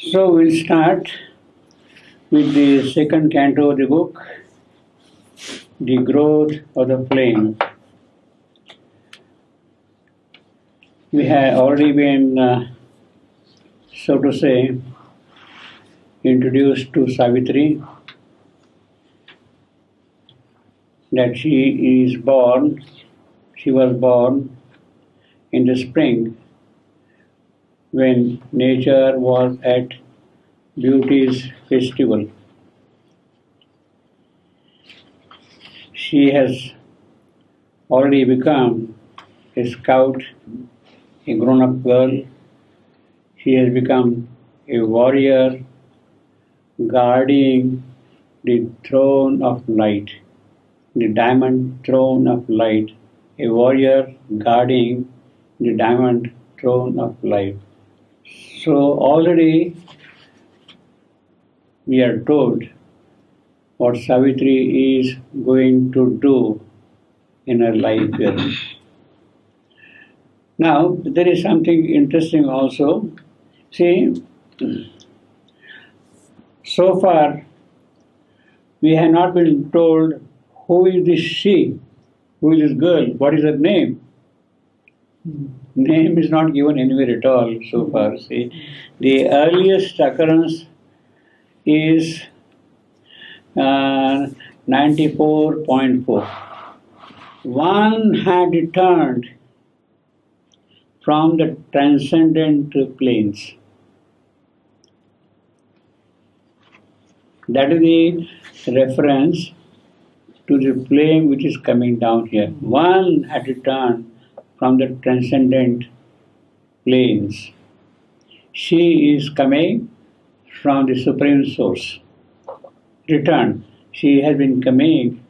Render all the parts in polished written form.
So we'll start with the second canto of the book, The Growth of the Flame. We have already been, so to say, introduced to Savitri, that she was born in the spring when nature was at beauty's festival. She has already become a scout, a grown up girl. She has become a warrior guarding the throne of light, the diamond throne of light, a warrior guarding the diamond throne of light. So already we are told what Savitri is going to do in her life journey. Now, there is something interesting also. See, so far we have not been told who is this she, who is this girl, what is her name. Name is not given anywhere at all so far. See, the earliest occurrence is 94.4. One had returned from the transcendent planes. That is the reference to the flame which is coming down here. One had returned from the transcendent planes. She is coming from the Supreme Source. Return. She has been coming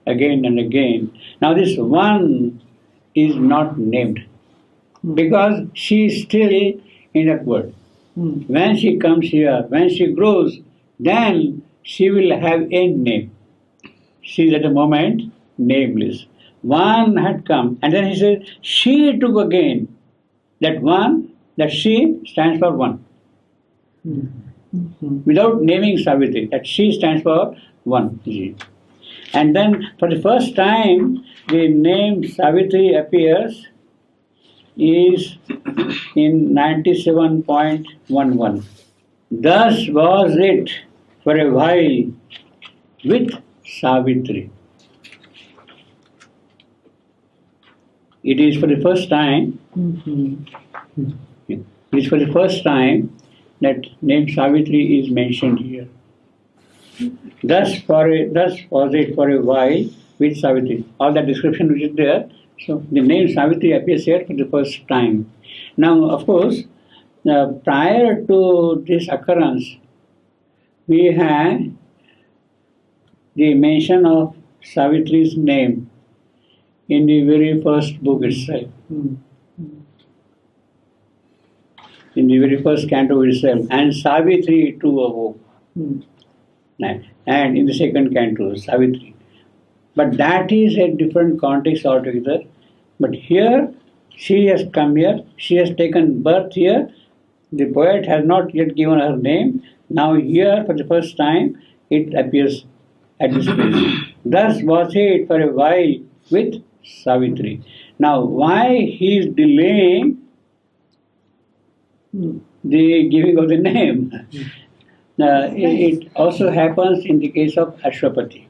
again and again. Now this one is not named because she is still in that world. When she comes here, when she grows, then she will have a name. She is at the moment nameless. One had come, and then he said, she took again. That one, that she stands for one. Without naming Savitri, that she stands for one. And then for the first time, the name Savitri appears is in 97.11. Thus was it for a while with Savitri. It is for the first time. It is for the first time that name Savitri is mentioned here. Thus was it for a while with Savitri. All the description which is there. So the name Savitri appears here for the first time. Now, of course, prior to this occurrence, we had the mention of Savitri's name in the very first book itself. In the very first canto itself, and Savitri too awoke. And in the second canto, Savitri. But that is a different context altogether. But here, she has come here, she has taken birth here. The poet has not yet given her name. Now here, for the first time, it appears at this place. Thus was it for a while with Savitri. Now, why he is delaying the giving of the name? It also happens in the case of Ashwapati.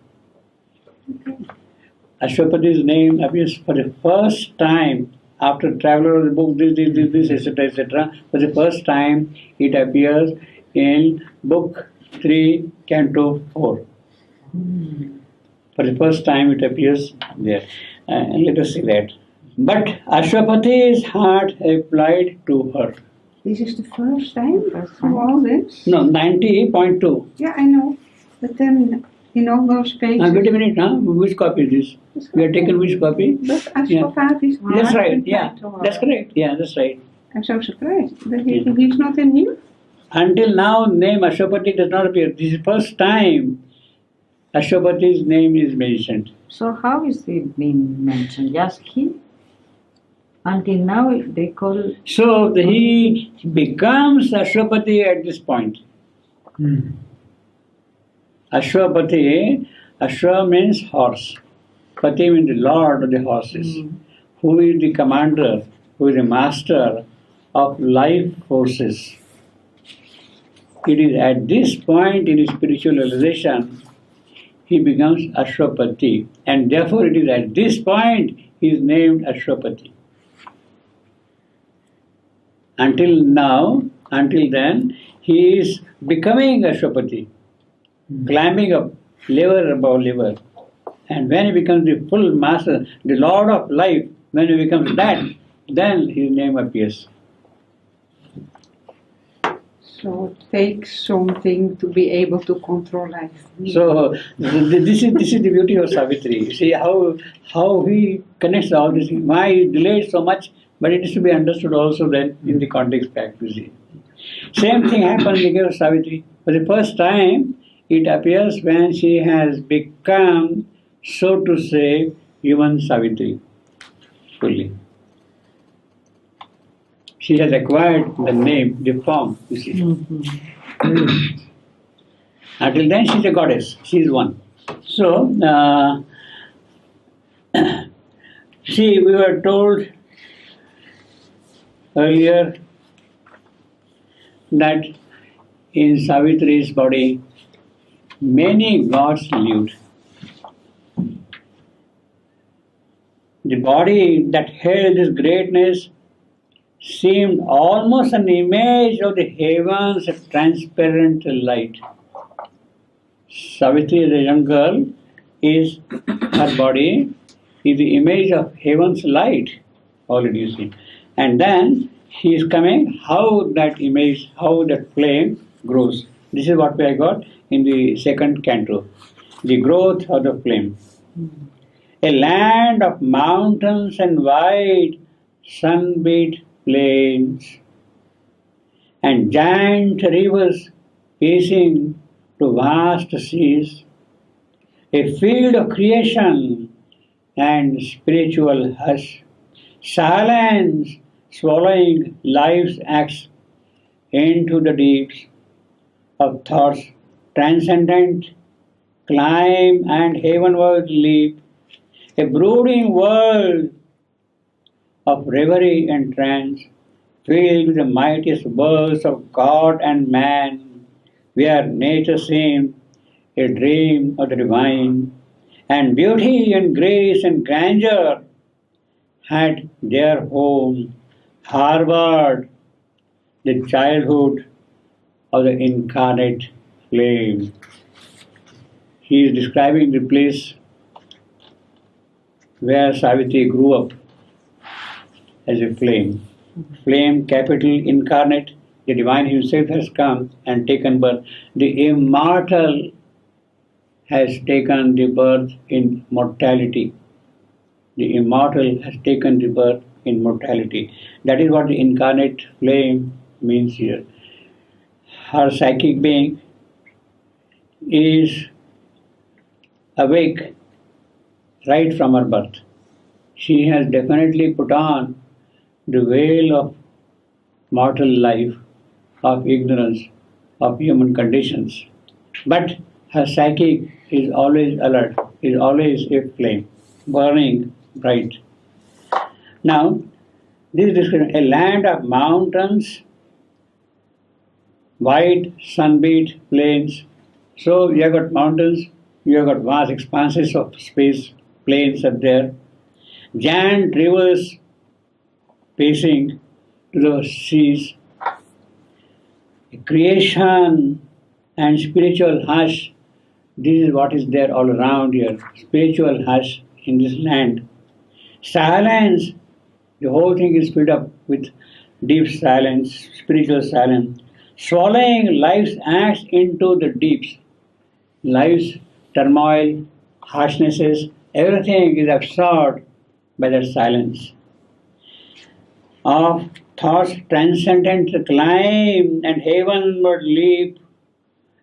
Ashwapati's name appears for the first time after Traveller of the Book, this, etc., etc. For the first time, it appears in Book 3, Canto 4. For the first time, it appears there. Let us see that. But Ashwapati's heart applied to her. This is the first time for all this? No, 90.2. Yeah, I know. But then in all those pages. Wait a minute, which copy is this? We have taken which copy? But Ashwapati's heart. That's right, applied yeah. to her. That's correct, yeah, that's right. I'm so surprised that he's not in here. Until now, name Ashwapati does not appear. This is the first time Ashwapati's name is mentioned. So how is it being mentioned? Just he? Until now, they call. So he becomes Ashwapati at this point. Ashwapati, Ashwa means horse. Pati means the lord of the horses. Who is the commander, who is the master of life forces. It is at this point in his spiritual realization he becomes Ashwapati, and therefore it is at this point he is named Ashwapati. Until now, until then, he is becoming Ashwapati, climbing up level above level. And when he becomes the full master, the Lord of life, when he becomes that, then his name appears. So it takes something to be able to control life. So this is the beauty of Savitri. You see how he connects all this. Why he delayed so much, but it is to be understood also then in the context back. You see, same thing happened in the case of Savitri. For the first time, it appears when she has become, so to say, human Savitri fully. She has acquired the name, the form, you see. Until then, she is a goddess. She is one. So, see, we were told earlier that in Savitri's body, many gods lived. The body that held this greatness seemed almost an image of the heavens, a transparent light. Savitri, as a young girl, her body is the image of heaven's light, already you see. And then he is coming, how that image, how that flame grows. This is what I got in the second canto, the growth of the flame. A land of mountains and wide sun-beat plains, and giant rivers pacing to vast seas, a field of creation and spiritual hush, silence swallowing life's acts into the deeps of thoughts transcendent, climb and heavenward leap, a brooding world of reverie and trance, filled with the mightiest works of God and man, where nature seemed a dream of the divine, and beauty and grace and grandeur had their home, harbored the childhood of the incarnate flame. He is describing the place where Savitri grew up as a flame. Flame, capital, incarnate, the divine himself has come and taken birth. The immortal has taken the birth in mortality. The immortal has taken the birth in mortality. That is what the incarnate flame means here. Her psychic being is awake right from her birth. She has definitely put on the veil of mortal life, of ignorance, of human conditions. But her psychic is always alert, is always a flame, burning bright. Now, this description, a land of mountains, wide sunbeat plains. So you have got mountains, you have got vast expanses of space, plains up there, giant rivers pacing to the seas, creation and spiritual hush. This is what is there all around here. Spiritual hush in this land. Silence. The whole thing is filled up with deep silence, spiritual silence. Swallowing life's acts into the deeps. Life's turmoil, harshnesses, everything is absorbed by that silence. Of thoughts transcendent climb and heavenward leap,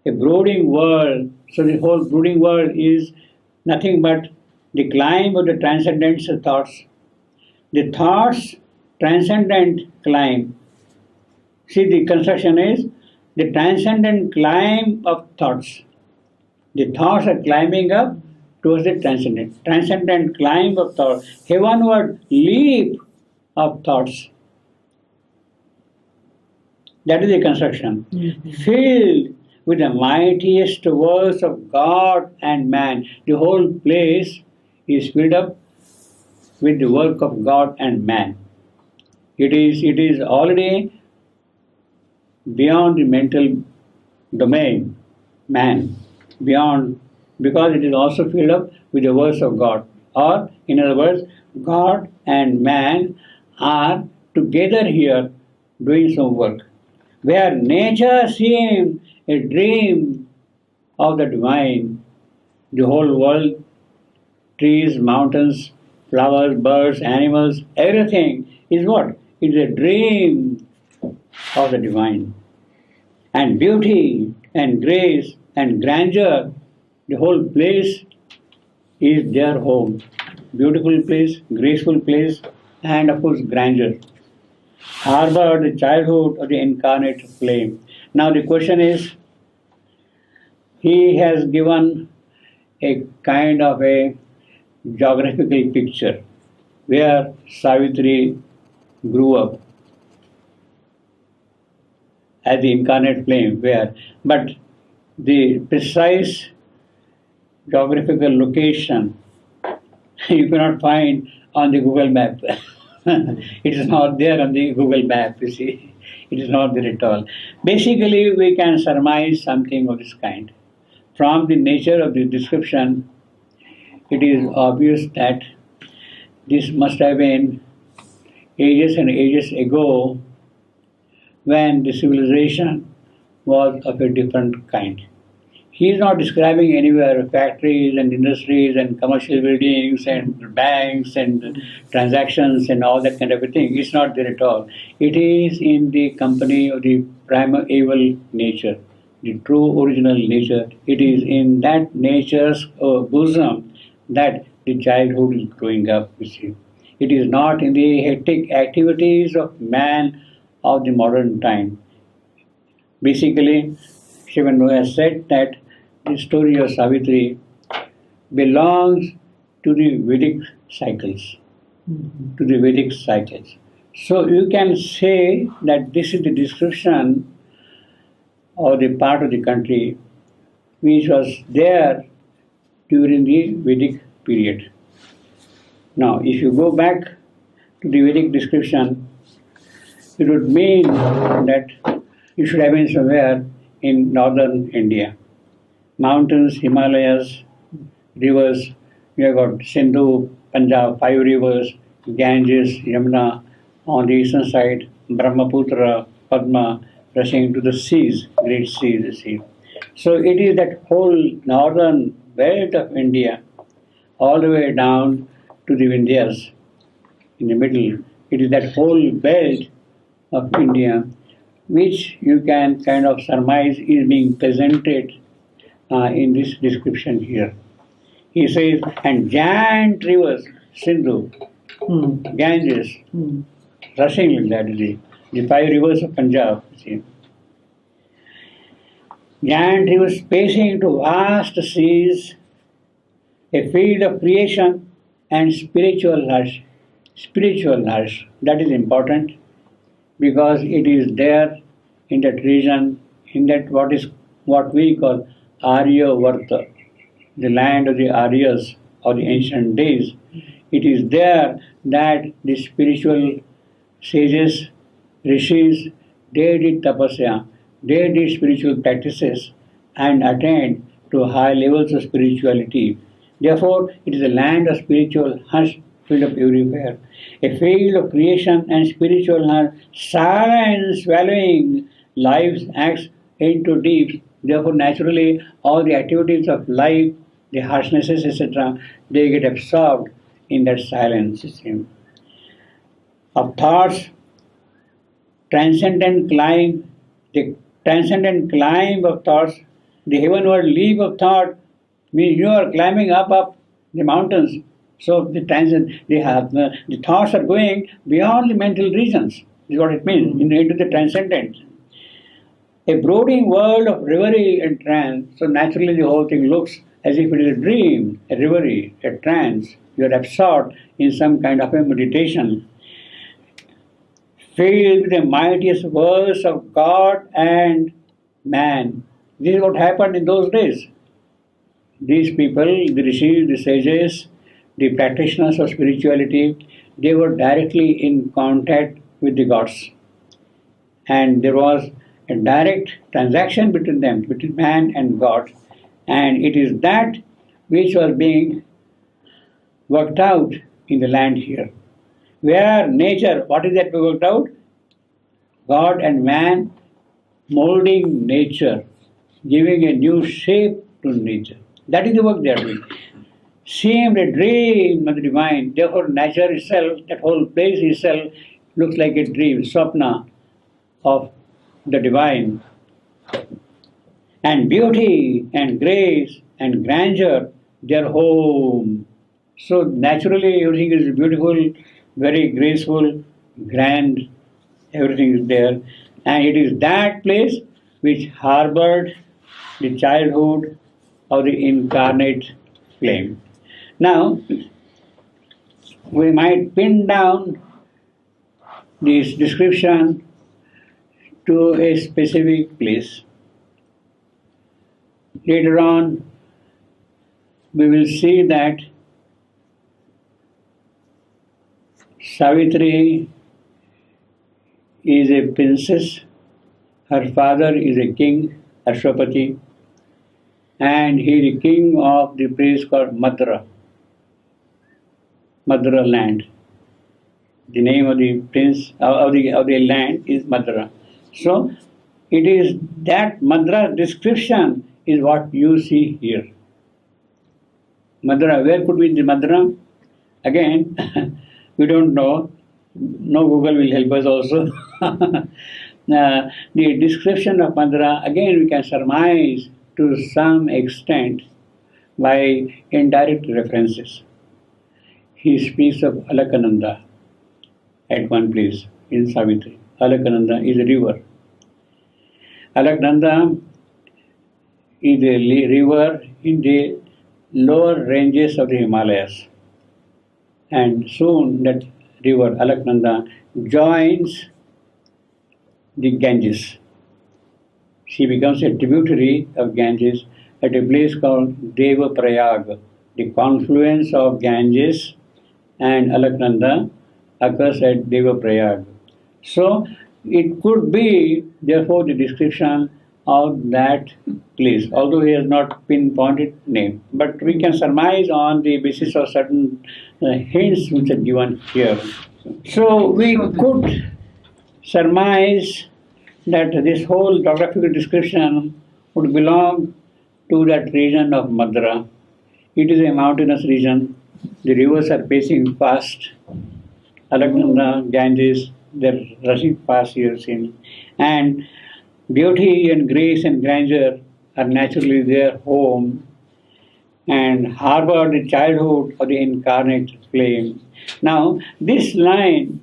a brooding world. So the whole brooding world is nothing but the climb of the transcendence of thoughts. The thoughts transcendent climb. See, the construction is the transcendent climb of thoughts. The thoughts are climbing up towards the transcendent. Transcendent climb of thought. Heavenward leap of thoughts. That is the construction. Filled with the mightiest works of God and man. The whole place is filled up with the work of God and man. It is already beyond the mental domain, man, beyond, because it is also filled up with the words of God. Or, in other words, God and man are together here doing some work. Where nature seemed a dream of the divine, the whole world, trees, mountains, flowers, birds, animals, everything is what? It is a dream of the divine. And beauty and grace and grandeur, the whole place is their home. Beautiful place, graceful place, and of course grandeur. Harbor the childhood of the incarnate flame. Now the question is, he has given a kind of a geographical picture where Savitri grew up as the incarnate flame, where, but the precise geographical location you cannot find on the Google map. It is not there on the Google map, you see. It is not there at all. Basically, we can surmise something of this kind. From the nature of the description, it is obvious that this must have been ages and ages ago when the civilization was of a different kind. He is not describing anywhere factories and industries and commercial buildings and banks and transactions and all that kind of a thing. It's not there at all. It is in the company of the primeval nature, the true original nature. It is in that nature's bosom that the childhood is growing up, you see. It is not in the hectic activities of man of the modern time. Basically, Shivananda has said that the story of Savitri belongs to the Vedic cycles, to the Vedic cycles. So you can say that this is the description of the part of the country which was there during the Vedic period. Now, if you go back to the Vedic description, it would mean that you should have been somewhere in northern India. Mountains, Himalayas, rivers, you have got Sindhu, Punjab, 5 rivers, Ganges, Yamuna, on the eastern side, Brahmaputra, Padma, rushing to the seas, great seas, you see. So it is that whole northern belt of India, all the way down to the Vindhyas, in the middle. It is that whole belt of India which you can kind of surmise is being presented in this description here. He says, and giant rivers, Sindhu, Ganges, rushing like that, the 5 rivers of Punjab, you see. Giant rivers spacing into vast seas, a field of creation and spiritual hush. Spiritual hush, that is important because it is there in that region, in that what we call Aryavarta, the land of the Aryas of the ancient days. It is there that the spiritual sages, rishis, they did tapasya, they did spiritual practices and attained to high levels of spirituality. Therefore, it is a land of spiritual hush filled up everywhere. A field of creation and spiritual hush, silence swallowing life's acts into deep. Therefore, naturally, all the activities of life, the harshnesses, etc., they get absorbed in that silence of thoughts. Transcendent climb, the transcendent climb of thoughts, the heavenward leap of thought means you are climbing up the mountains So the thoughts are going beyond the mental regions, is what it means, into the transcendent. A brooding world of reverie and trance, so naturally the whole thing looks as if it is a dream, a reverie, a trance. You are absorbed in some kind of a meditation, filled with the mightiest words of God and man. This is what happened in those days. These people, the rishis, the sages, the practitioners of spirituality, they were directly in contact with the gods. And there was a direct transaction between them, between man and God. And it is that which was being worked out in the land here. Where nature, what is that worked out? God and man molding nature, giving a new shape to nature. That is the work they are doing. Seemed a dream of the divine. Therefore, nature itself, that whole place itself, looks like a dream, swapna of the divine. And beauty and grace and grandeur, their home. So naturally, everything is beautiful, very graceful, grand, everything is there. And it is that place which harbored the childhood of the incarnate flame. Now, we might pin down this description to a specific place. Later on, we will see that Savitri is a princess, her father is a king, Ashwapati, and he is the king of the place called Madra, Madra land. The name of the prince of the land is Madra. So it is that Madra description is what you see here. Madra, where could be the Madra? Again, we don't know. No Google will help us also. The description of Madra, again we can surmise to some extent by indirect references. He speaks of Alakananda at one place in Savitri. Alakananda is a river. Alakananda is a river in the lower ranges of the Himalayas. And soon that river, Alaknanda, joins the Ganges. She becomes a tributary of Ganges at a place called Devaprayag. The confluence of Ganges and Alaknanda occurs at Devaprayag. So it could be, therefore, the description of that place, although he has not pinpointed name. But we can surmise on the basis of certain hints which are given here. So we could surmise that this whole geographical description would belong to that region of Madra. It is a mountainous region. The rivers are passing fast. Alaknanda, Ganges, they're rushing past here, seen. And beauty and grace and grandeur are naturally their home and harbor the childhood of the incarnate flame. Now, this line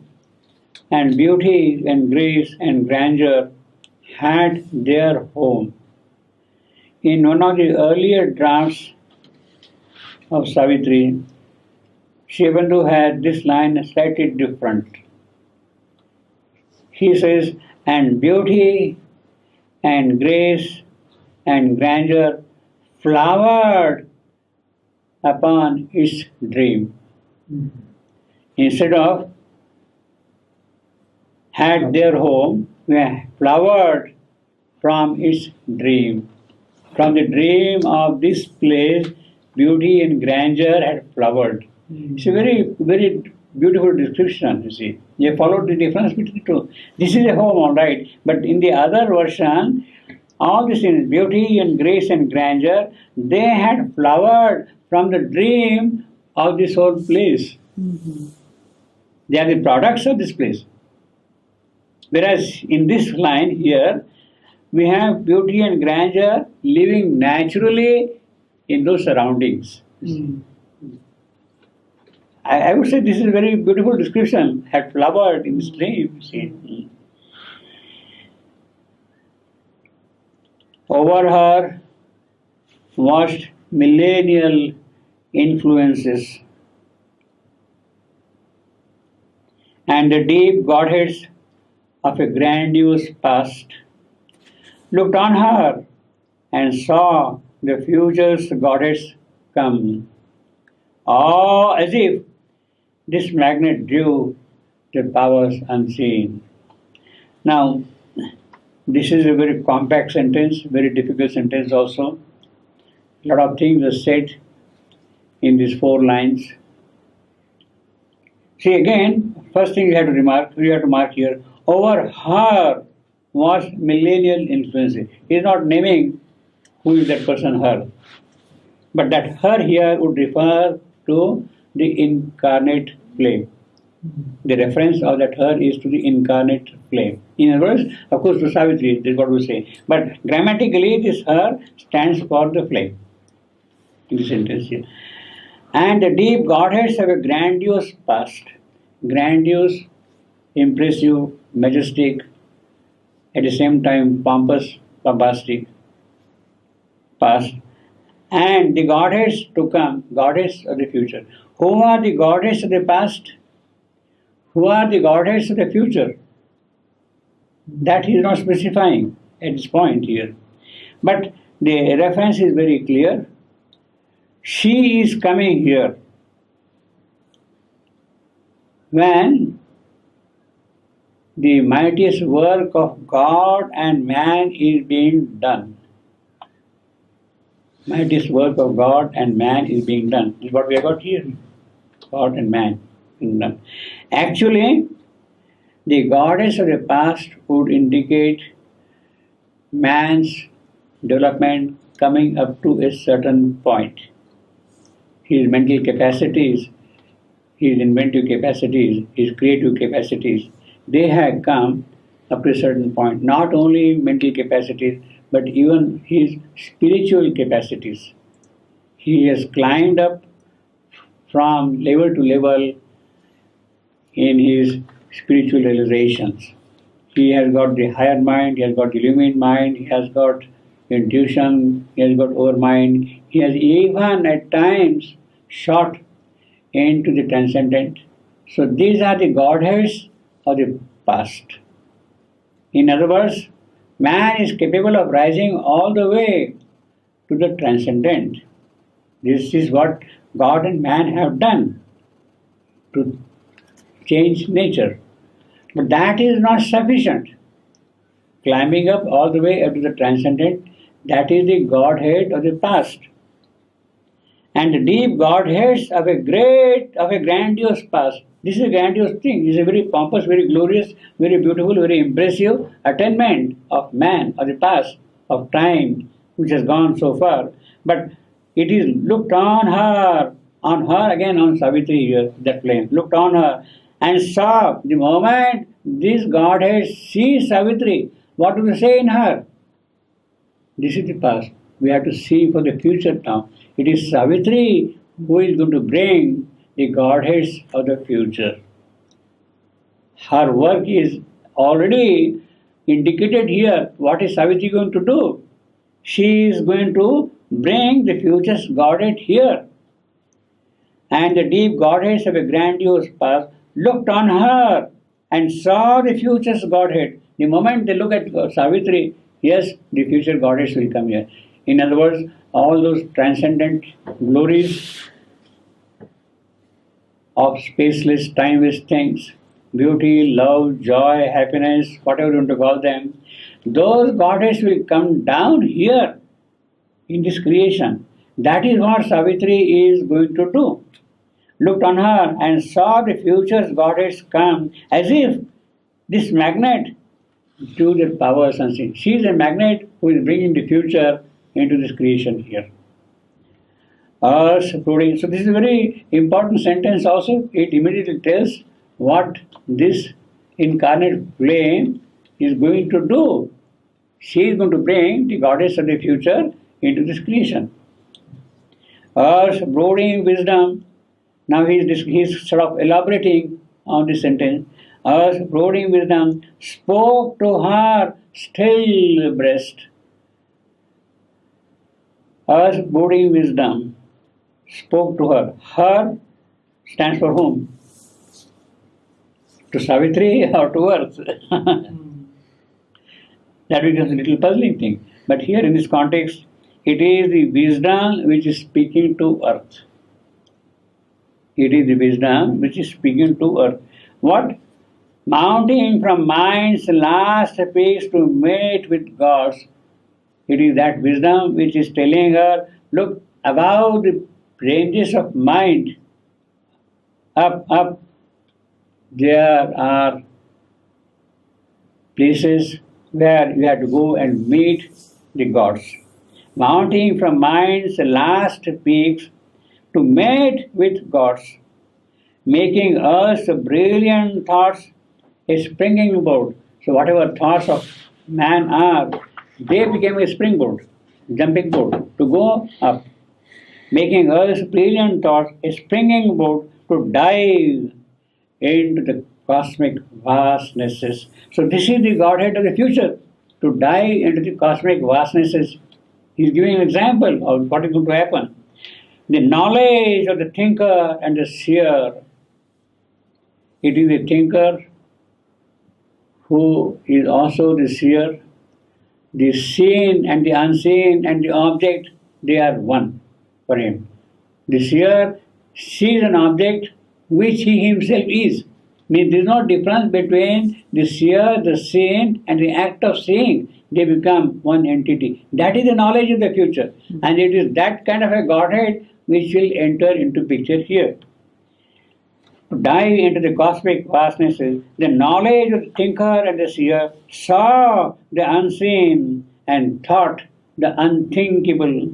and beauty and grace and grandeur had their home. In one of the earlier drafts of Savitri, Shivandhu had this line slightly different. He says, and beauty and grace and grandeur flowered upon its dream. Instead of had their home, flowered from its dream. From the dream of this place, beauty and grandeur had flowered. It's a very, very beautiful description, you see. You followed the difference between the two. This is a home, all right, but in the other version, all this in beauty and grace and grandeur, they had flowered from the dream of this whole place. Mm-hmm. They are the products of this place. Whereas in this line here, we have beauty and grandeur living naturally in those surroundings. Mm. I would say this is a very beautiful description. Had flowered in stream. See. Over her watched millennial influences and the deep godheads of a grandiose past looked on her and saw the future's goddess come. Oh, as if this magnet drew the powers unseen. Now, this is a very compact sentence, very difficult sentence also. A lot of things are said in these 4 lines. See again, first thing you have to mark here, over her was millennial influence. He is not naming who is that person, her. But that her here would refer to the incarnate flame. The reference of that her is to the incarnate flame. In other words, of course, to Savitri, this is what we say. But grammatically, this her stands for the flame in the sentence here. And the deep godheads have a grandiose past. Grandiose, impressive, majestic, at the same time pompous, bombastic past. And the goddess to come, goddess of the future. Who are the goddess of the past? Who are the goddess of the future? That he is not specifying at this point here. But the reference is very clear. She is coming here when the mightiest work of God and man is being done. Mightiest work of God and man is being done. This is what we have got here. God and man being done. Actually, the goddess of the past would indicate man's development coming up to a certain point. His mental capacities, his inventive capacities, his creative capacities, they have come up to a certain point. Not only mental capacities, but even his spiritual capacities. He has climbed up from level to level in his spiritual realizations. He has got the higher mind, he has got the illumined mind, he has got intuition, he has got overmind, he has even at times shot into the transcendent. So these are the godheads of the past. In other words, man is capable of rising all the way to the transcendent. This is what God and man have done to change nature. But that is not sufficient. Climbing up all the way up to the transcendent, that is the Godhead of the past. And the deep Godheads of a grandiose past. This is a grandiose thing. This is a very pompous, very glorious, very beautiful, very impressive attainment of man, of the past, of time, which has gone so far. But it is looked on her again, on Savitri here, that flame, looked on her and saw the moment this Godhead sees Savitri, what do they say in her? This is the past. We have to see for the future now. It is Savitri who is going to bring the Godheads of the future. Her work is already indicated here. What is Savitri going to do? She is going to bring the future's Godhead here. And the deep Godheads of a grandiose past looked on her and saw the future's Godhead. The moment they look at Savitri, yes, the future Goddess will come here. In other words, all those transcendent glories of spaceless, timeless things, beauty, love, joy, happiness, whatever you want to call them, those goddesses will come down here in this creation. That is what Savitri is going to do. Looked on her and saw the future's goddess come as if this magnet drew the powers unseen. She is a magnet who is bringing the future into this creation here. So this is a very important sentence also. It immediately tells what this incarnate flame is going to do. She is going to bring the goddess of the future into this creation. Earth's brooding wisdom Now he's sort of elaborating on this sentence. Earth's brooding wisdom spoke to her still breast. Earth's brooding wisdom spoke to her. Her stands for whom? To Savitri or to Earth? That becomes a little puzzling thing. But here in this context, it is the wisdom which is speaking to Earth. It is the wisdom which is speaking to Earth. What? Mounting from mind's last peaks to mate with gods. It is that wisdom which is telling her, look, above the ranges of mind, up, there are places where you have to go and meet the gods. Mounting from mind's last peaks to mate with gods, making us brilliant thoughts a springboard. So whatever thoughts of man are, they became a springboard, jumping board, to go up. Making us brilliant thoughts a springboard to dive into the cosmic vastnesses. So this is the Godhead of the future, to dive into the cosmic vastnesses. He is giving an example of what is going to happen. The knowledge of the thinker and the seer. It is the thinker who is also the seer. The seen and the unseen and the object, they are one for him. The seer sees an object which he himself is. Means there is no difference between the seer, the seen, and the act of seeing. They become one entity. That is the knowledge of the future. And it is that kind of a Godhead which will enter into picture here. To dive into the cosmic vastnesses, the knowledge of the thinker and the seer saw the unseen and thought the unthinkable,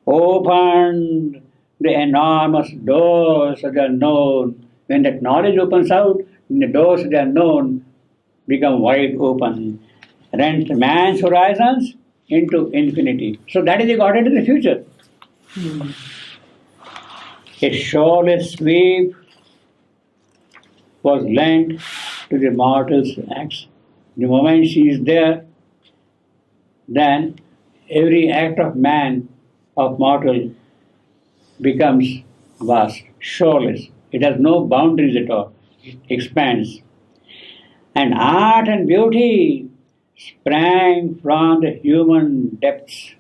opened the enormous doors of the unknown. When that knowledge opens out, the doors of the unknown become wide open, rent man's horizons into infinity. So that is the Godhead of the future. A shoreless sweep was lent to the mortal's acts. The moment she is there, then every act of man, of mortal, becomes vast, shoreless. It has no boundaries at all. It expands. And art and beauty sprang from the human depths.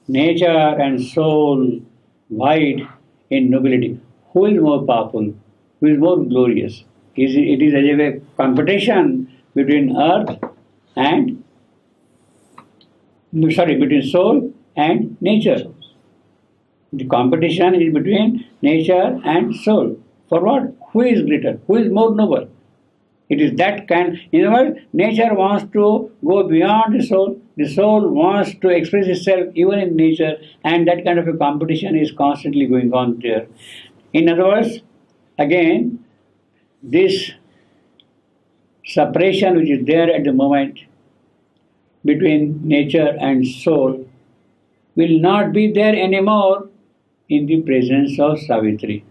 Nature and soul wide in nobility. Who is more powerful? Who is more glorious? It is as a competition between earth and between soul and nature. The competition is between nature and soul. For what? Who is greater? Who is more noble? It is that kind. In other words, nature wants to go beyond the soul. The soul wants to express itself even in nature, and that kind of a competition is constantly going on there. In other words, again, this separation which is there at the moment between nature and soul will not be there anymore in the presence of Savitri.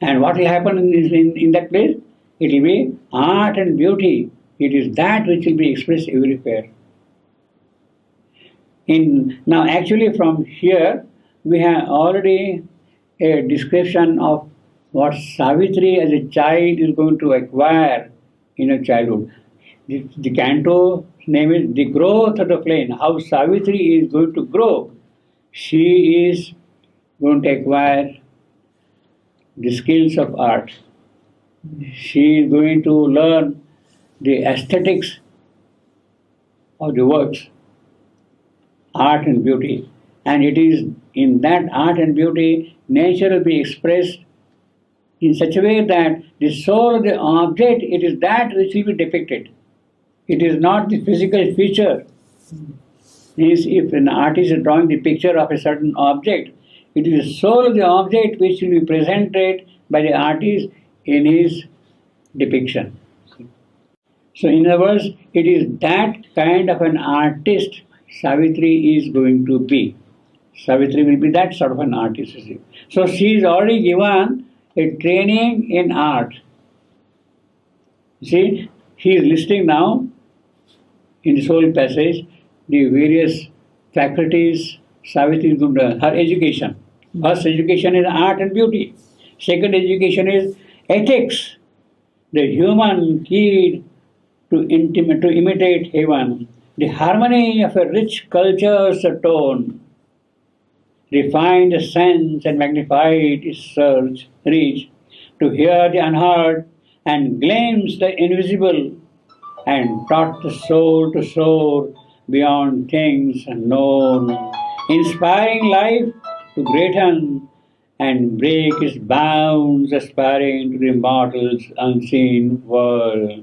And what will happen in that place? It will be art and beauty. It is that which will be expressed everywhere. Now actually from here we have already a description of what Savitri as a child is going to acquire in her childhood. The canto name is The Growth of the Flame. How Savitri is going to grow. She is going to acquire the skills of art. She is going to learn the aesthetics of the works, art and beauty. And it is in that art and beauty, nature will be expressed in such a way that the soul of the object, it is that which will be depicted. It is not the physical feature. Means if an artist is drawing the picture of a certain object, it is the soul of the object which will be presented by the artist in his depiction. So in other words, it is that kind of an artist Savitri is going to be. Savitri will be that sort of an artist. You see. So she is already given a training in art. See, he is listing now in this whole passage the various faculties Savitri is going to her education. First education is art and beauty. Second education is ethics, the human key to imitate heaven, the harmony of a rich culture's tone, refine the sense and magnify its search, reach, to hear the unheard and glimpse the invisible, and taught the soul to soar beyond things unknown, inspiring life to greaten and break its bounds, aspiring to the immortal's unseen world.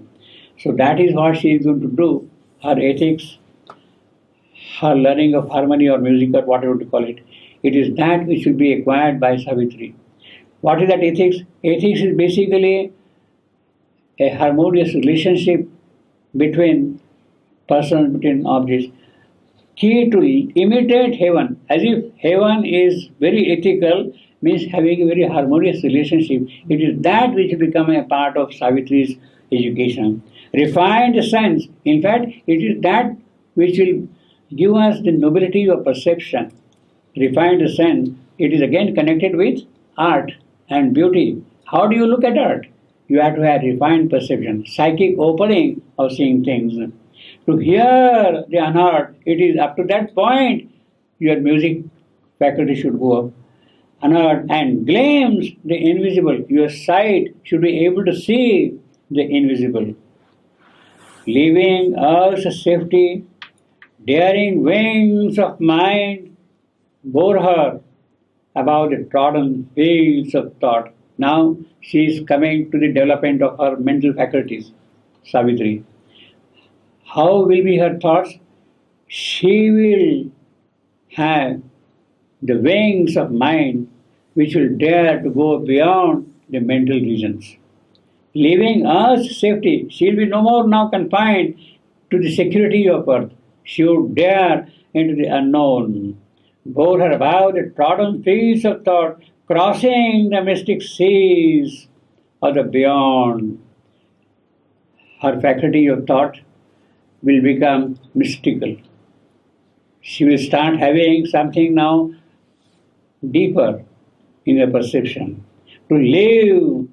So that is what she is going to do. Her ethics, her learning of harmony or music or whatever to call it, it is that which will be acquired by Savitri. What is that ethics? Ethics is basically a harmonious relationship between persons, between objects. Key to imitate heaven, as if heaven is very ethical, means having a very harmonious relationship. It is that which will become a part of Savitri's education. Refined sense, in fact, it is that which will give us the nobility of perception. Refined sense, it is again connected with art and beauty. How do you look at art? You have to have refined perception, psychic opening of seeing things. To hear the unheard, it is up to that point your music faculty should go up. Unheard and glimpse the invisible. Your sight should be able to see the invisible. Leaving us safety, daring wings of mind bore her above the trodden fields of thought. Now she is coming to the development of her mental faculties, Savitri. How will be her thoughts? She will have the wings of mind which will dare to go beyond the mental regions. Leaving us safety, she will be no more now confined to the security of earth. She would dare into the unknown. Bore her above the trodden fields of thought, crossing the mystic seas of the beyond. Her faculty of thought will become mystical. She will start having something now deeper in her perception. To live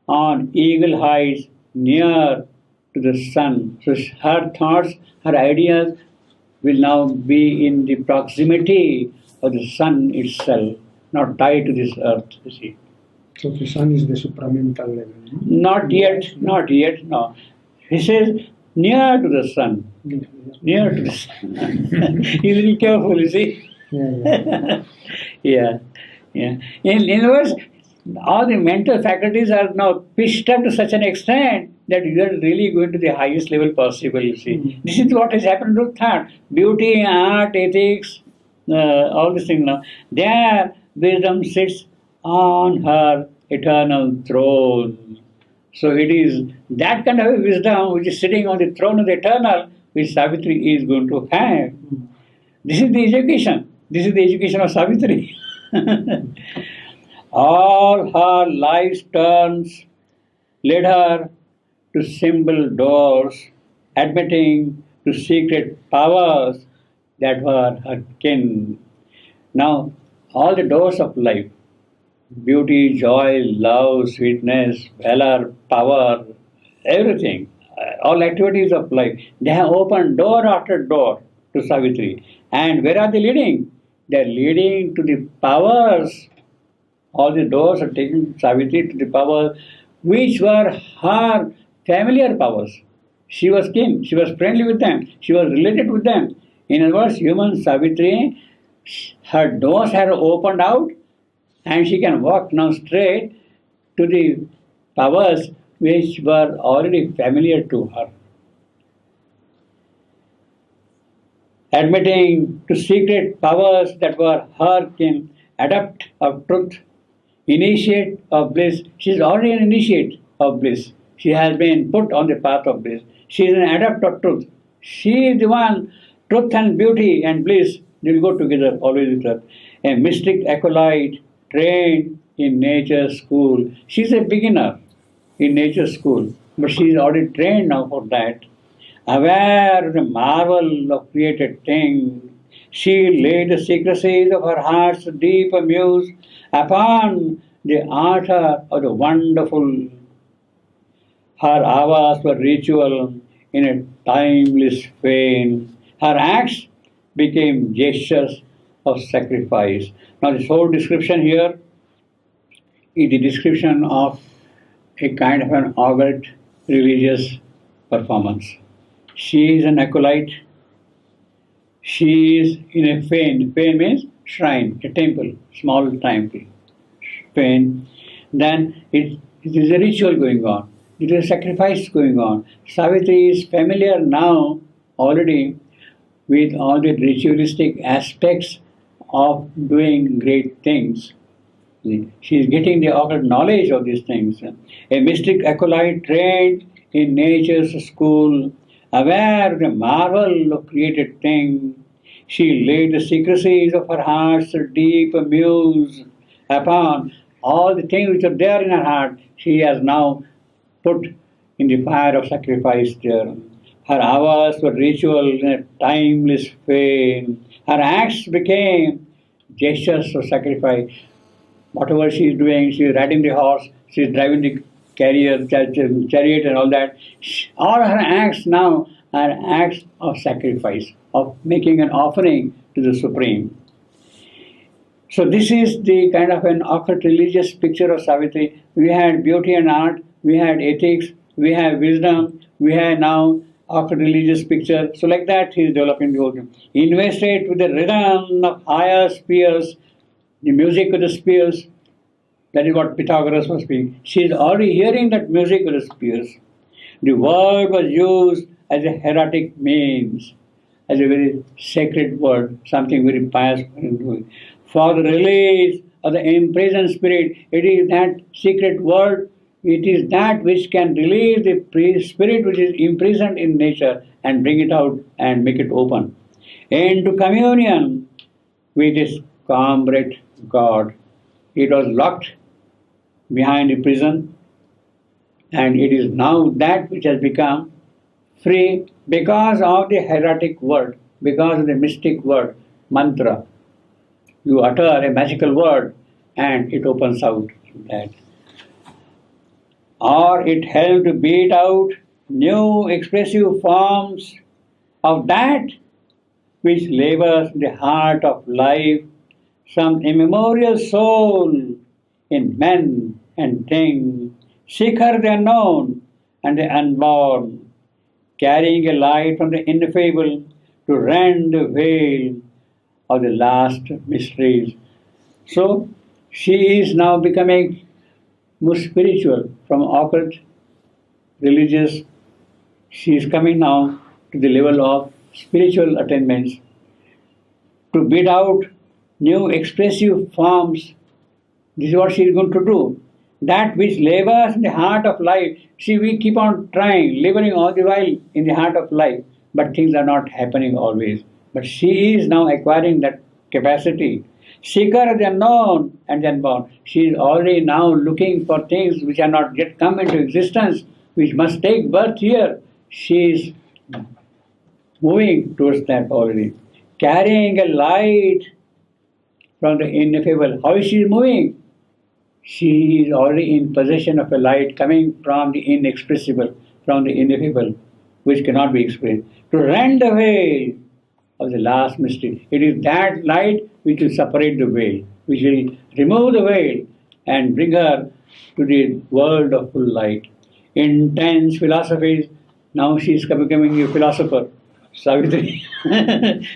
on eagle heights near to the sun. So her thoughts, her ideas will now be in the proximity of the sun itself, not tied to this earth, you see. So the sun is the supramental level. No? Not yet, no. He says near to the sun. Near to the sun. He's very careful, you see. Yeah. Yeah. In other words, all the mental faculties are now pitched up to such an extent that you are really going to the highest level possible, you see. This is what has happened to thought. Beauty, art, ethics, all these things now. There, wisdom sits on her eternal throne. So it is that kind of a wisdom which is sitting on the throne of the eternal, which Savitri is going to have. This is the education. This is the education of Savitri. All her life's turns led her to symbol doors, admitting to secret powers that were her kin. Now, all the doors of life, beauty, joy, love, sweetness, valor, power, everything, all activities of life, they have opened door after door to Savitri. And where are they leading? They are leading to the powers. All the doors are taking Savitri to the powers which were her familiar powers. She was kin, she was friendly with them, she was related with them. In other words, human Savitri, her doors have opened out and she can walk now straight to the powers which were already familiar to her. Admitting to secret powers that were her kin, adept of truth, initiate of bliss. She is already an initiate of bliss. She has been put on the path of bliss. She is an adept of truth. She is the one, truth and beauty and bliss They'll go together, always with her. A mystic acolyte trained in nature school. She's a beginner in nature school, but she's already trained now for that. Aware of the marvel of created things, she laid the secrecies of her heart's deep muse upon the altar of the wonderful. Her hours were ritual in a timeless vein. Her acts became gestures of sacrifice. Now, this whole description here is the description of a kind of an overt religious performance. She is an acolyte. She is in a fane. Fane means shrine, a temple, small temple. Fane. Then it is a ritual going on. It is a sacrifice going on. Savitri is familiar now already with all the ritualistic aspects of doing great things. She is getting the occult knowledge of these things. A mystic acolyte trained in nature's school, aware of the marvel of created things, she laid the secrecies of her heart's deep muse upon all the things which are there in her heart. She has now put in the fire of sacrifice there. Her hours were ritual in a timeless fame. Her acts became gestures of sacrifice. Whatever she is doing, she is riding the horse, she is driving the chariot and all that. All her acts now are acts of sacrifice, of making an offering to the Supreme. So this is the kind of an occult religious picture of Savitri. We had beauty and art, we had ethics, we have wisdom, we have now occult religious picture. So like that he is developing the whole thing. Invested with the rhythm of higher spheres, the music of the spheres, that is what Pythagoras was speaking. She is already hearing that music of the spheres. The word was used as a heretic means, as a very sacred word, something very pious. For the release of the imprisoned spirit, it is that secret word, it is that which can release the spirit which is imprisoned in nature and bring it out and make it open. Into communion with his comrade God. It was locked behind a prison, and it is now that which has become free because of the heretic word, because of the mystic word, mantra. You utter a magical word and it opens out that. Or it helped to beat out new expressive forms of that which labors the heart of life, some immemorial soul in men and things, seeker the unknown and the unborn, carrying a light from the ineffable to rend the veil of the last mysteries. So she is now becoming more spiritual from occult, religious. She is coming now to the level of spiritual attainments to beat out new expressive forms. This is what she is going to do. That which labors in the heart of life. See, we keep on trying, laboring all the while in the heart of life, but things are not happening always. But she is now acquiring that capacity. Seeker of the unknown and the unborn. She is already now looking for things which are not yet come into existence, which must take birth here. She is moving towards that already. Carrying a light from the ineffable. How is she moving? She is already in possession of a light coming from the inexpressible, from the ineffable, which cannot be explained. To rend the veil of the last mystery. It is that light which will separate the veil, which will remove the veil and bring her to the world of full light. Intense philosophies. Now she is becoming a philosopher. Savitri.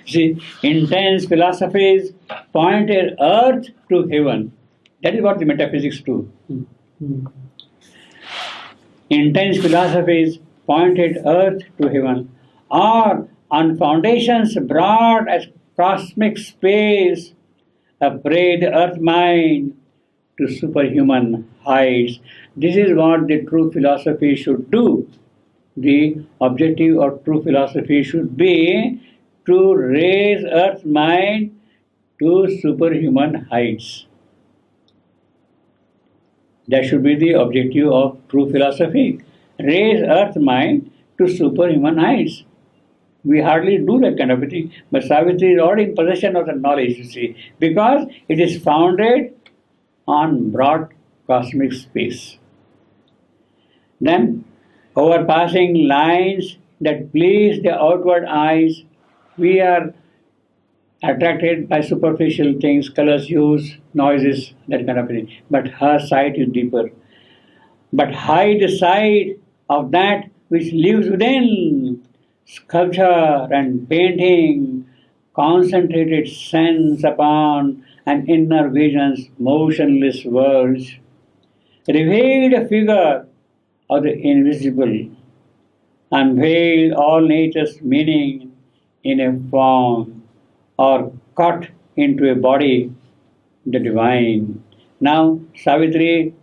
See, intense philosophies pointed earth to heaven. That is what the metaphysics do. Intense philosophies pointed earth to heaven, or on foundations broad as cosmic space, upbraid the earth mind to superhuman heights. This is what the true philosophy should do. The objective of true philosophy should be to raise Earth's mind to superhuman heights. That should be the objective of true philosophy. Raise Earth's mind to superhuman heights. We hardly do that kind of a thing. But Savitri is already in possession of the knowledge, you see, because it is founded on broad cosmic space. Then, overpassing lines that please the outward eyes, we are attracted by superficial things, colors, hues, noises, that kind of thing. But her sight is deeper. But hide the sight of that which lives within. Sculpture and painting, concentrated sense upon an inner vision's motionless worlds, revealed a figure of the invisible, unveiled all nature's meaning in a form, or cut into a body, the divine. Now, Savitri,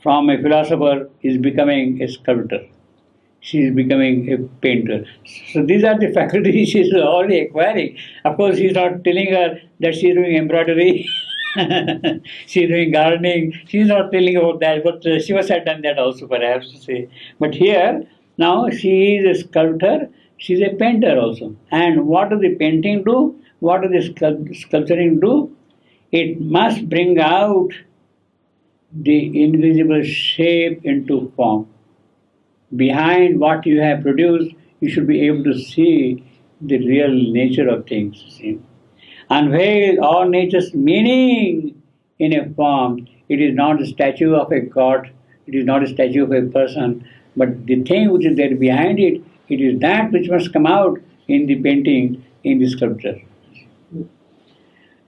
from a philosopher, is becoming a sculptor. She is becoming a painter. So these are the faculties she is already acquiring. Of course, he is not telling her that she is doing embroidery, she is doing gardening. She is not telling about that, but she must have done that also, perhaps to say. But here, now she is a sculptor, she is a painter also. And what does the painting do? What does the sculpturing do? It must bring out the invisible shape into form. Behind what you have produced, you should be able to see the real nature of things. See? Unveil all nature's meaning in a form. It is not a statue of a god, it is not a statue of a person, but the thing which is there behind it, it is that which must come out in the painting, in the sculpture.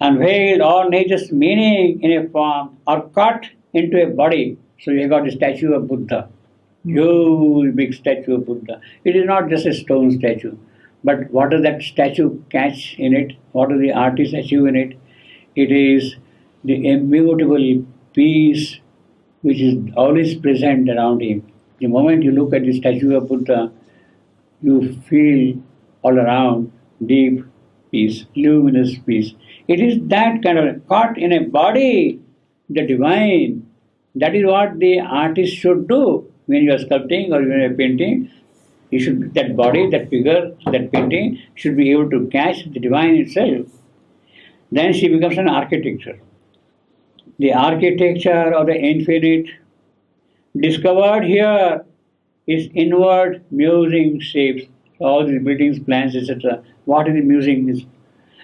Unveil all nature's meaning in a form or cut into a body. So you have got a statue of Buddha. Huge big statue of Buddha. It is not just a stone statue. But what does that statue catch in it? What does the artist achieve in it? It is the immutable peace which is always present around him. The moment you look at the statue of Buddha, you feel all around deep peace, luminous peace. It is that kind of caught in a body, the divine. That is what the artist should do. When you are sculpting or when you are painting, you should, that body, that figure, that painting should be able to catch the divine itself. Then she becomes an architecture. The architecture of the infinite discovered here is inward musing shapes, all these buildings, plans, etc. What is the musing?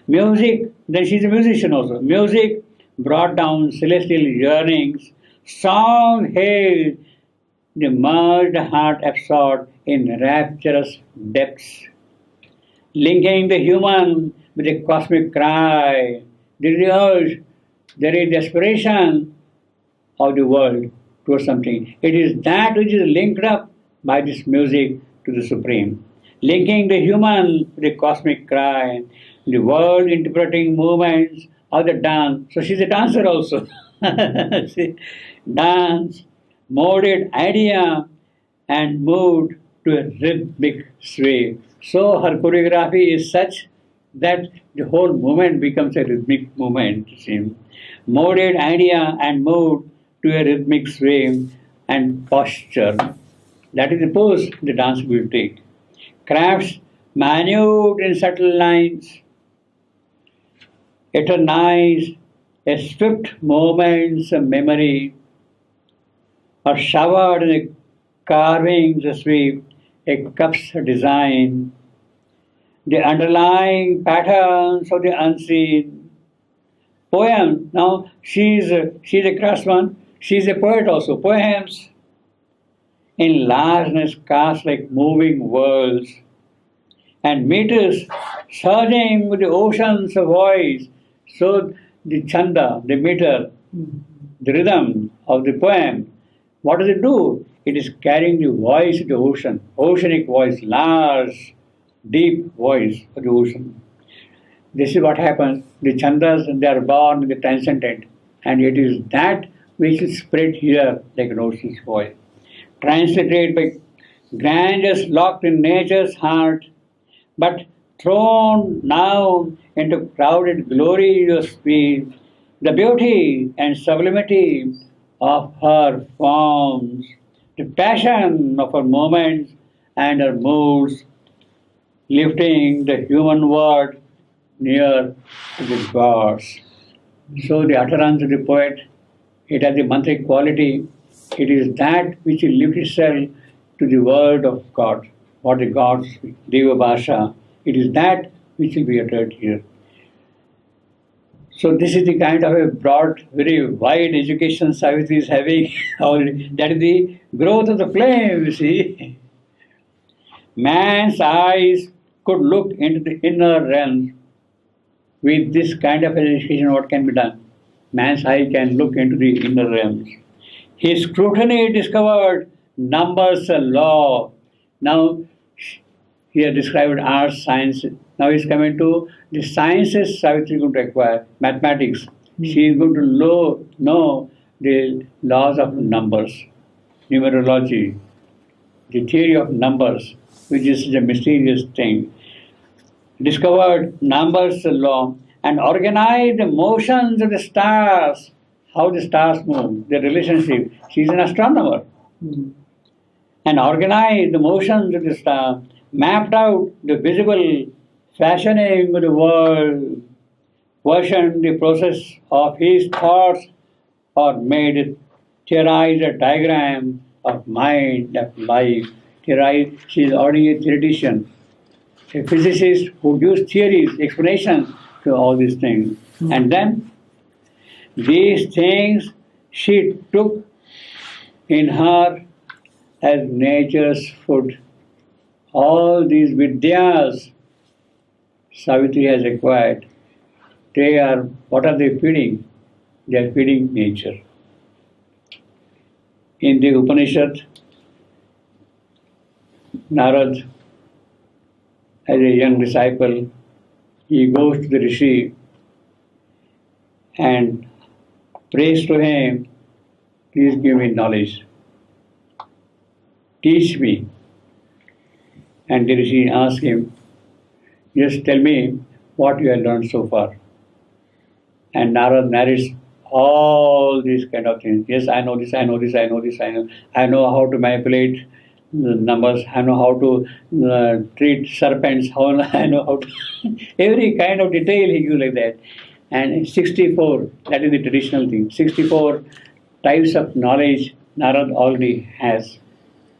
Music, then she is a musician also. Music brought down celestial yearnings, song hailed the merged heart absorbed in rapturous depths, linking the human with a cosmic cry. There is the urge, there is the aspiration of the world towards something. It is that which is linked up by this music to the Supreme, linking the human with a cosmic cry, the world interpreting movements of the dance. So she's a dancer also. See, dance, molded idea and moved to a rhythmic sway. So her choreography is such that the whole movement becomes a rhythmic movement. See? Molded idea and moved to a rhythmic sway and posture. That is the pose the dance will take. Crafts minute in subtle lines, eternize a swift moment's memory, or showered in the carvings sweep a cup's design, the underlying patterns of the unseen. Poem, now she's a craftsman, she's a poet also. Poems in largeness cast like moving worlds, and meters surging with the oceans of voice. So the chanda, the meter, the rhythm of the poem, what does it do? It is carrying the voice of the ocean, oceanic voice, large, deep voice of the ocean. This is what happens. The chandas, they are born in the transcendent, and it is that which is spread here like an ocean's voice. Translated by grandeurs locked in nature's heart, but thrown now into crowded glorious speed, the beauty and sublimity of her forms, the passion of her moments and her moods, lifting the human world near to the gods. So the utterance of the poet, it has the mantric quality. It is that which will lift itself to the word of God, what the gods, Deva Bhasha. It is that which will be uttered here. So this is the kind of a broad, very wide education Savitri is having. That is the growth of the flame, you see. Man's eyes could look into the inner realms. With this kind of education, what can be done? Man's eye can look into the inner realms. His scrutiny discovered numbers a law. Now, here described arts, science. Now he's coming to the sciences Savitri is going to acquire. Mathematics. She is going to know the laws of numbers, numerology, the theory of numbers, which is a mysterious thing. Discovered numbers law and organized the motions of the stars, how the stars move, their relationship. She is an astronomer. And organized the motions of the stars, mapped out the visible fashioning of the world, versioned the process of his thoughts, or made theorized a diagram of mind, of life. Theorized, she is already a theoretician, a physicist who gives theories, explanations to all these things. And then these things she took in her as nature's food. All these vidyas Savitri has acquired, what are they feeding? They are feeding nature. In the Upanishad, Narad, as a young disciple, he goes to the Rishi and prays to him, please give me knowledge. Teach me. And the Rishi asks him, just tell me what you have learned so far. And Narad narrates all these kind of things. Yes, I know this, I know this, I know this, I know. I know how to manipulate the numbers, I know how to treat serpents, I know how to... every kind of detail he gives like that. And 64, that is the traditional thing, 64 types of knowledge Narad already has.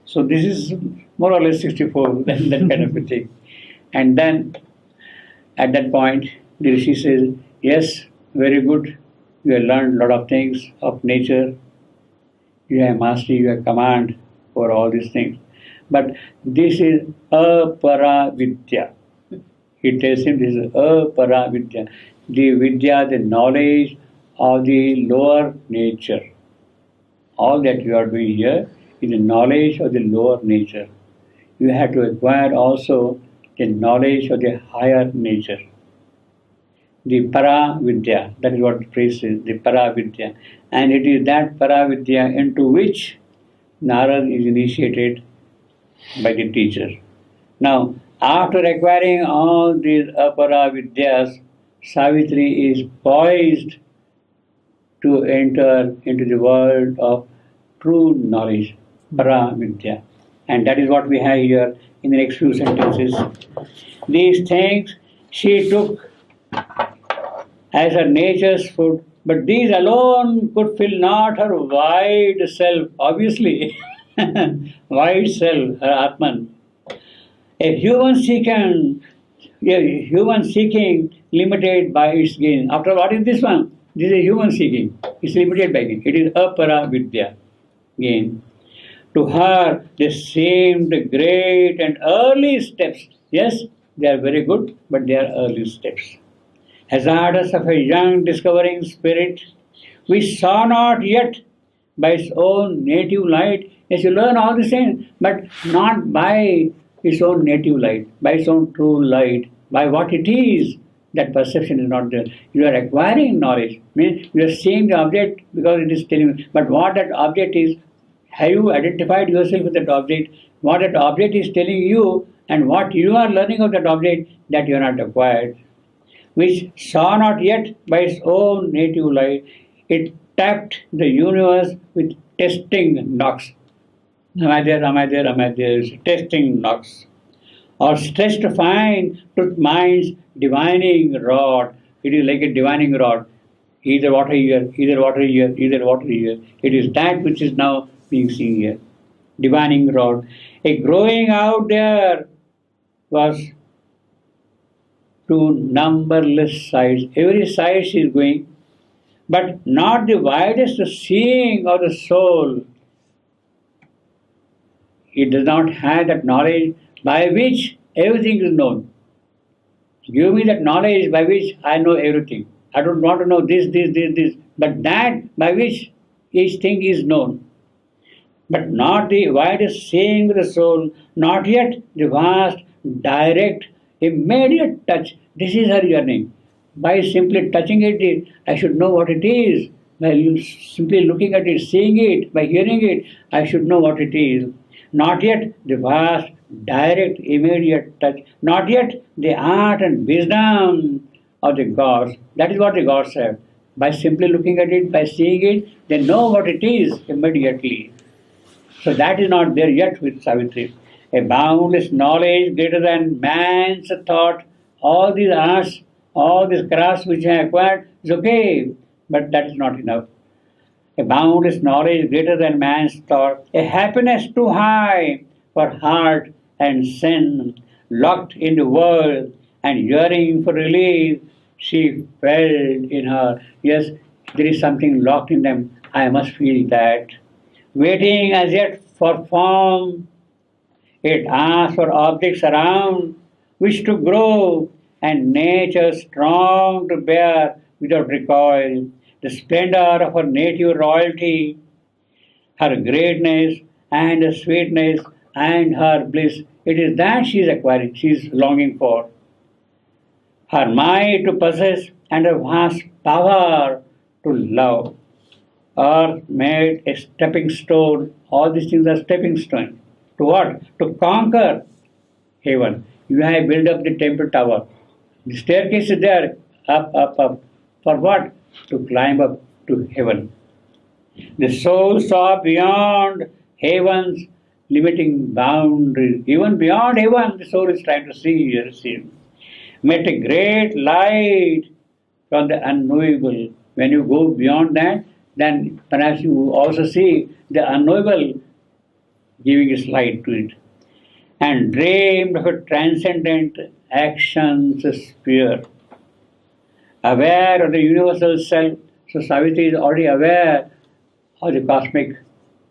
So this is more or less 64, that kind of a thing. And then at that point, the Rishi says, yes, very good, you have learned a lot of things of nature, you have mastery, you have command for all these things. But this is apara vidya. He tells him this is apara vidya. The vidya, the knowledge of the lower nature. All that you are doing here is the knowledge of the lower nature. You have to acquire also the knowledge of the higher nature. The para vidya, that is what the phrase is, the para vidya. And it is that para vidya into which Narad is initiated by the teacher. Now, after acquiring all these apara vidyas, Savitri is poised to enter into the world of true knowledge, para vidya. And that is what we have here in the next few sentences. These things she took as her nature's food, but these alone could fill not her wide self, obviously. Wide self, her Atman. A human seeking limited by its gain. After what is this one? This is a human seeking. It's limited by gain. It is apara vidya, gain. To her, they seemed great and early steps. Yes, they are very good, but they are early steps. Hazardous of a young discovering spirit, which saw not yet by its own native light. Yes, you learn all these things, but not by its own native light, by its own true light, by what it is. That perception is not there. You are acquiring knowledge. Means you are seeing the object because it is telling you. But what that object is, have you identified yourself with that object? What that object is telling you, And what you are learning of that object that you are not acquired, which saw not yet by its own native light, it tapped the universe with testing knocks. Am I there? Am I there? Am I there? Testing knocks. Or stretched fine to mind's divining rod. It is like a divining rod. Either water here, either water here, either water here. It is that which is now being seen here. Divining rod. A growing out there was to numberless sides. Every side she is going, but not the widest seeing of the soul. It does not have that knowledge by which everything is known. Give me that knowledge by which I know everything. I don't want to know this, but that by which each thing is known. But not the widest seeing of the soul, not yet the vast, direct, immediate touch. This is her yearning. By simply touching it, I should know what it is. By simply looking at it, seeing it, by hearing it, I should know what it is. Not yet the vast, direct, immediate touch. Not yet the art and wisdom of the gods. That is what the gods have. By simply looking at it, by seeing it, they know what it is immediately. So that is not there yet with Savitri. A boundless knowledge greater than man's thought, all these arts, all these crafts which I acquired is okay, but that is not enough. A boundless knowledge greater than man's thought, a happiness too high for heart and sin, locked in the world and yearning for release, she felt in her, yes, there is something locked in them, I must feel that. Waiting as yet for form, it asks for objects around which to grow, and nature strong to bear without recoil the splendor of her native royalty, her greatness and her sweetness and her bliss. It is that she is acquiring, she is longing for. Her might to possess and her vast power to love are made a stepping stone. All these things are stepping stone. To what? To conquer heaven. You have built up the temple tower. The staircase is there, up, up, up. For what? To climb up to heaven. The soul saw beyond heaven's limiting boundaries. Even beyond heaven, the soul is trying to see, receive. Met a great light from the unknowable. When you go beyond that, then perhaps you also see the unknowable giving its light to it. And dreamed of a transcendent actions sphere. Aware of the universal self, so Savitri is already aware of the cosmic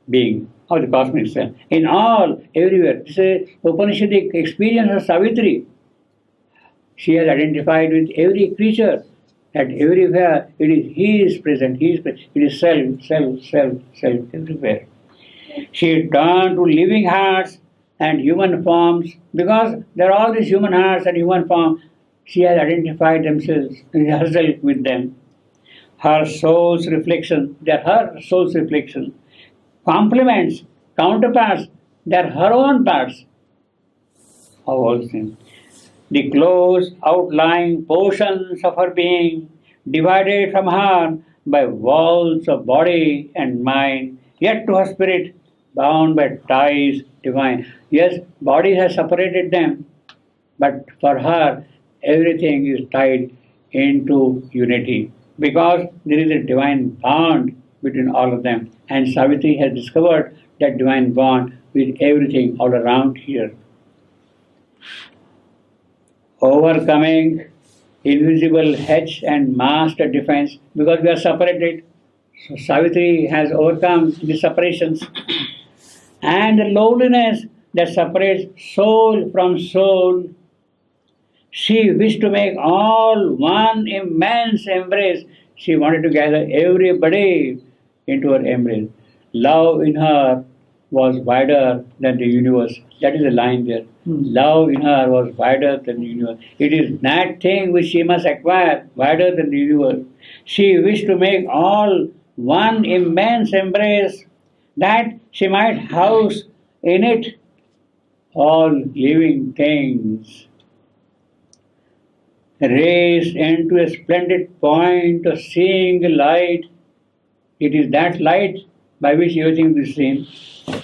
being, of the cosmic self. In all, everywhere. This is Upanishadic experience of Savitri. She has identified with every creature, that everywhere it is He is present, He is present. It is self, self, self, self, everywhere. She turned to living hearts and human forms, because there are all these human hearts and human forms. She has identified herself with them. Her soul's reflection, they are her soul's reflection. Complements, counterparts, they are her own parts of all things. The close outlying portions of her being, divided from her by walls of body and mind, yet to her spirit bound by ties divine. Yes, body has separated them, but for her, everything is tied into unity, because there is a divine bond between all of them. And Savitri has discovered that divine bond with everything all around here. Overcoming invisible hedge and master defense, because we are separated. So Savitri has overcome the separations and the loneliness that separates soul from soul. She wished to make all one immense embrace. She wanted to gather everybody into her embrace. Love in her was wider than the universe. That is the line there. Love in her was wider than the universe. It is that thing which she must acquire, wider than the universe. She wished to make all one immense embrace, that she might house in it all living things, raised into a splendid point of seeing light. It is that light by which everything is seen.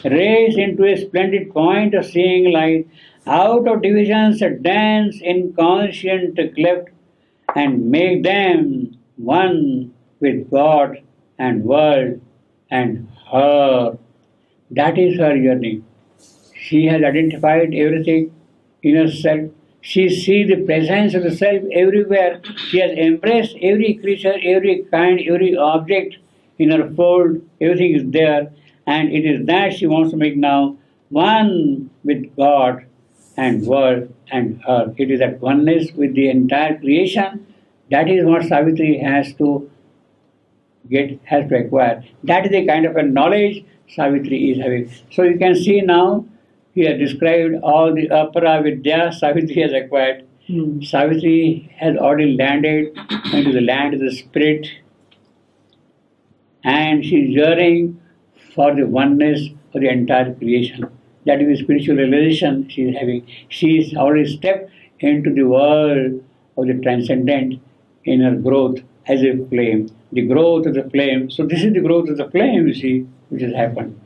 Raised into a splendid point of seeing light, out of divisions dance inconscient cleft, and make them one with God and world and her. That is her journey. She has identified everything in herself. She sees the presence of the self everywhere. She has embraced every creature, every kind, every object in her fold. Everything is there. And it is that she wants to make now one with God and world and her. It is that oneness with the entire creation. That is what Savitri has to acquire. That is the kind of a knowledge Savitri is having. So you can see now, he has described all the apara vidya Savitri has acquired. Savitri has already landed into the land of the spirit, and she is yearning for the oneness of the entire creation. That is the spiritual realization she is having. She has already stepped into the world of the transcendent in her growth as a flame. The growth of the flame. So this is the growth of the flame, you see, which has happened.